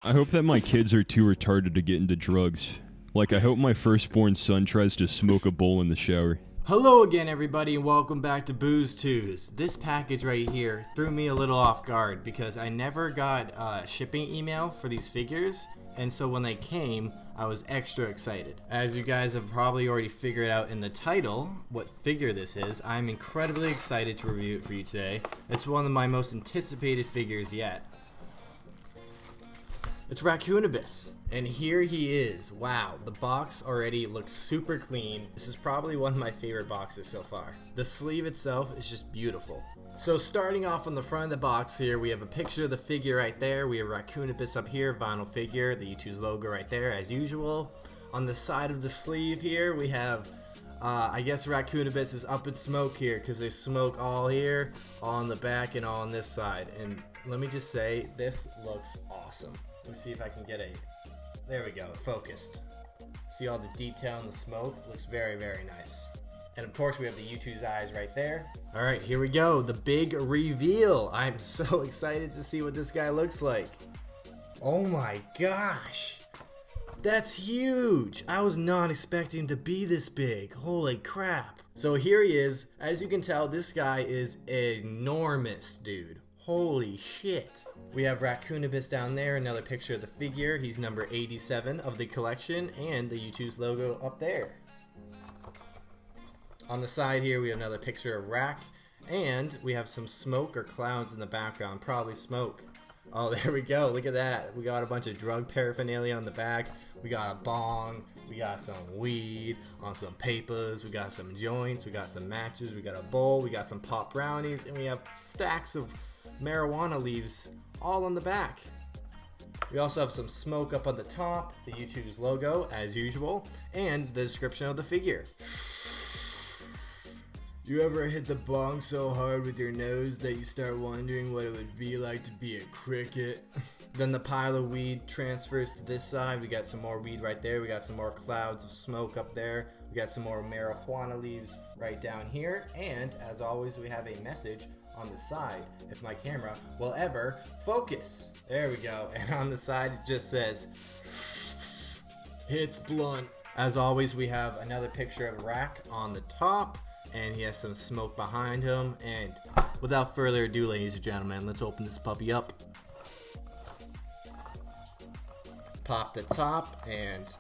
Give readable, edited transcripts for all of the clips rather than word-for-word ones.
I hope that my kids are too retarded to get into drugs. Like, I hope my firstborn son tries to smoke a bowl in the shower. Hello again, everybody, and welcome back to Boozetooz. This package right here threw me a little off guard because I never got a shipping email for these figures, and so when they came, I was extra excited. As you guys have probably already figured out in the title what figure this is, I'm incredibly excited to review it for you today. It's one of my most anticipated figures yet. It's Raccoonabis, and here he is. Wow, the box already looks super clean. This is probably one of my favorite boxes so far. The sleeve itself is just beautiful. So starting off on the front of the box here, we have a picture of the figure right there. We have Raccoonabis up here, vinyl figure, the YouTooz logo right there as usual. On the side of the sleeve here, we have, I guess Raccoonabis is up in smoke here because there's smoke all here, all on the back, and all on this side. And let me just say, this looks awesome. Let me see if I can get there we go, focused. See all the detail in the smoke? Looks very, very nice. And of course we have the YouTooz eyes right there. Alright, here we go, the big reveal. I'm so excited to see what this guy looks like. Oh my gosh. That's huge. I was not expecting him to be this big. Holy crap. So here he is. As you can tell, this guy is enormous, dude. Holy shit. We have Raccoonabis down there, another picture of the figure. He's number 87 of the collection, and the YouTooz logo up there. On the side here, we have another picture of Rack, and we have some smoke or clouds in the background, probably smoke. Oh, there we go, look at that. We got a bunch of drug paraphernalia on the back. We got a bong, we got some weed, on some papers, we got some joints, we got some matches, we got a bowl, we got some pop brownies, and we have stacks of marijuana leaves all on the back. We also have some smoke up on the top, the YouTooz logo as usual, and the description of the figure. You ever hit the bong so hard with your nose that you start wondering what it would be like to be a cricket? Then the pile of weed transfers to this side. We got some more weed right there. We got some more clouds of smoke up there. We got some more marijuana leaves right down here. And as always, we have a message on the side, if my camera will ever focus. There we go. And on the side it just says, "Hits blunt." As always, we have another picture of Rack on the top, and he has some smoke behind him. And without further ado, ladies and gentlemen, let's open this puppy up. Pop the top, and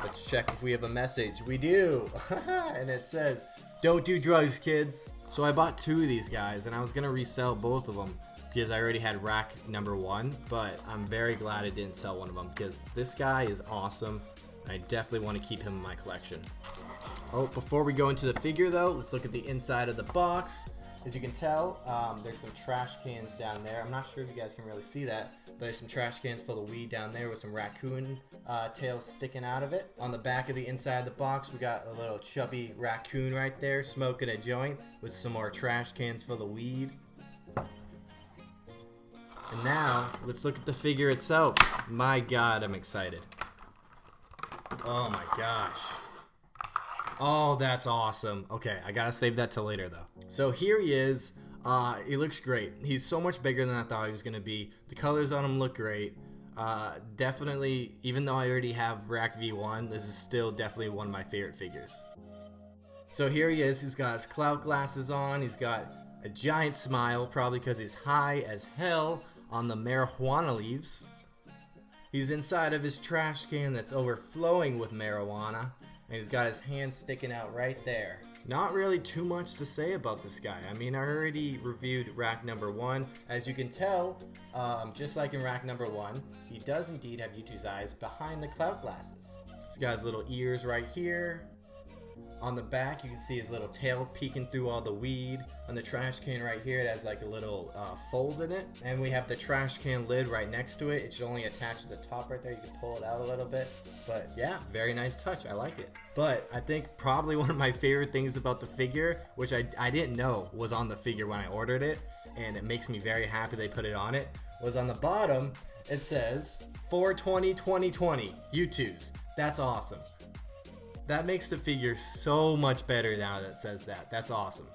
let's check if we have a message. We do. And it says, "Don't do drugs, kids." So I bought two of these guys, and I was gonna resell both of them because I already had Rack number 1, but I'm very glad I didn't sell one of them because this guy is awesome. I definitely want to keep him in my collection. Oh, before we go into the figure though, let's look at the inside of the box. As you can tell, there's some trash cans down there. I'm not sure if you guys can really see that, but there's some trash cans full of weed down there with some raccoon tails sticking out of it. On the back of the inside of the box, we got a little chubby raccoon right there smoking a joint with some more trash cans full of weed. And now, let's look at the figure itself. My God, I'm excited. Oh my gosh. Oh, that's awesome. Okay, I gotta save that till later though. So here he is. He looks great. He's so much bigger than I thought he was gonna be. The colors on him look great. Definitely, even though I already have Rack V1, this is still definitely one of my favorite figures. So here he is. He's got his clout glasses on. He's got a giant smile, probably because he's high as hell on the marijuana leaves. He's inside of his trash can that's overflowing with marijuana. And he's got his hand sticking out right there. Not really too much to say about this guy. I mean, I already reviewed Rack number 1. As you can tell, just like in Rack number 1, he does indeed have YouTooz eyes behind the clout glasses. He's got his little ears right here. On the back, you can see his little tail peeking through all the weed. On the trash can right here, it has like a little fold in it. And we have the trash can lid right next to it. It should only attach to the top right there. You can pull it out a little bit. But yeah, very nice touch. I like it. But I think probably one of my favorite things about the figure, which I didn't know was on the figure when I ordered it, and it makes me very happy they put it on it, was on the bottom, it says 4/20/2020 YouTooz. That's awesome. That makes the figure so much better now that it says that. That's awesome.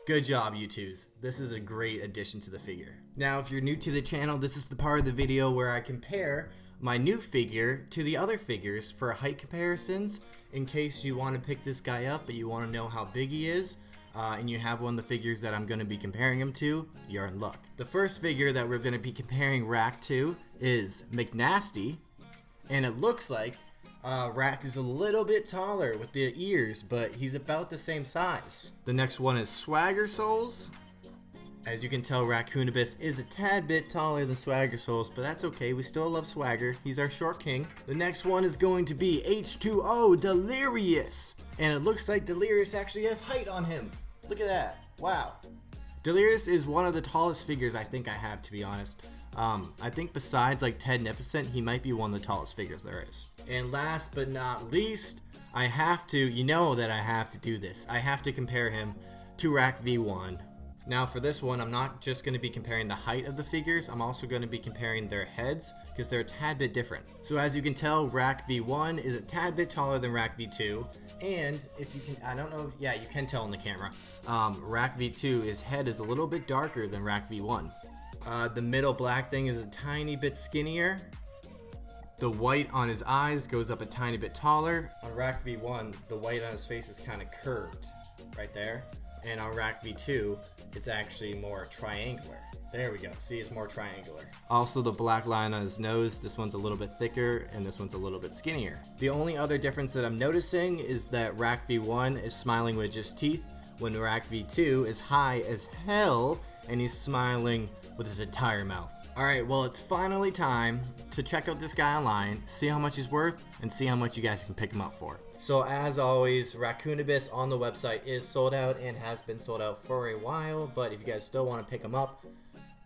Good job, YouToOZ. This is a great addition to the figure. Now, if you're new to the channel, this is the part of the video where I compare my new figure to the other figures for height comparisons, in case you want to pick this guy up but you want to know how big he is, and you have one of the figures that I'm going to be comparing him to, you're in luck. The first figure that we're going to be comparing Rack to is McNasty, and it looks like Rack is a little bit taller with the ears, but he's about the same size. The next one is Swagger Souls. As you can tell, Raccoonabis is a tad bit taller than Swagger Souls, but that's okay, we still love Swagger. He's our short king. The next one is going to be H2O Delirious, and it looks like Delirious actually has height on him. Look at that, wow. Delirious is one of the tallest figures I think I have, to be honest. I think besides like Tednificent, he might be one of the tallest figures there is. And last but not least, I have to, you know that I have to do this. I have to compare him to Rack V1. Now for this one, I'm not just going to be comparing the height of the figures, I'm also going to be comparing their heads, because they're a tad bit different. So as you can tell, Rack V1 is a tad bit taller than Rack V2, and if you can, I don't know, yeah, you can tell on the camera, Rack V2, his head is a little bit darker than Rack V1. The middle black thing is a tiny bit skinnier. The white on his eyes goes up a tiny bit taller. On Rack V1, the white on his face is kind of curved, right there. And on Rack V2, it's actually more triangular. There we go, see, it's more triangular. Also, the black line on his nose, this one's a little bit thicker and this one's a little bit skinnier. The only other difference that I'm noticing is that Rack V1 is smiling with just teeth, when Rack V2 is high as hell and he's smiling with his entire mouth. Alright, well, it's finally time to check out this guy online, see how much he's worth, and see how much you guys can pick him up for. So as always, Raccoonabis on the website is sold out and has been sold out for a while, but if you guys still want to pick him up,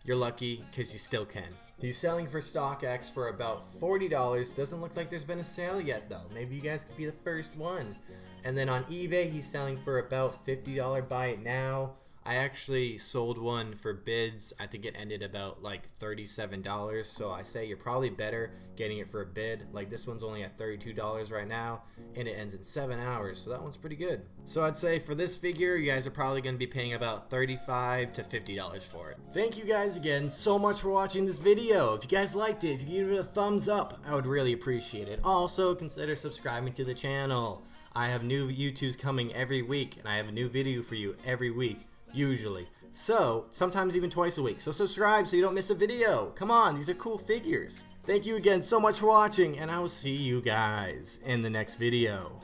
you're lucky because you still can. He's selling for StockX for about $40. Doesn't look like there's been a sale yet though. Maybe you guys could be the first one. And then on eBay, he's selling for about $50. Buy it now. I actually sold one for bids. I think it ended about like $37. So I say you're probably better getting it for a bid. Like this one's only at $32 right now, and it ends in 7 hours. So that one's pretty good. So I'd say for this figure, you guys are probably going to be paying about $35 to $50 for it. Thank you guys again so much for watching this video. If you guys liked it, if you give it a thumbs up, I would really appreciate it. Also, consider subscribing to the channel. I have new YouTubes coming every week, and I have a new video for you every week. Usually. So, sometimes even twice a week. So subscribe so you don't miss a video. Come on, these are cool figures. Thank you again so much for watching, and I will see you guys in the next video.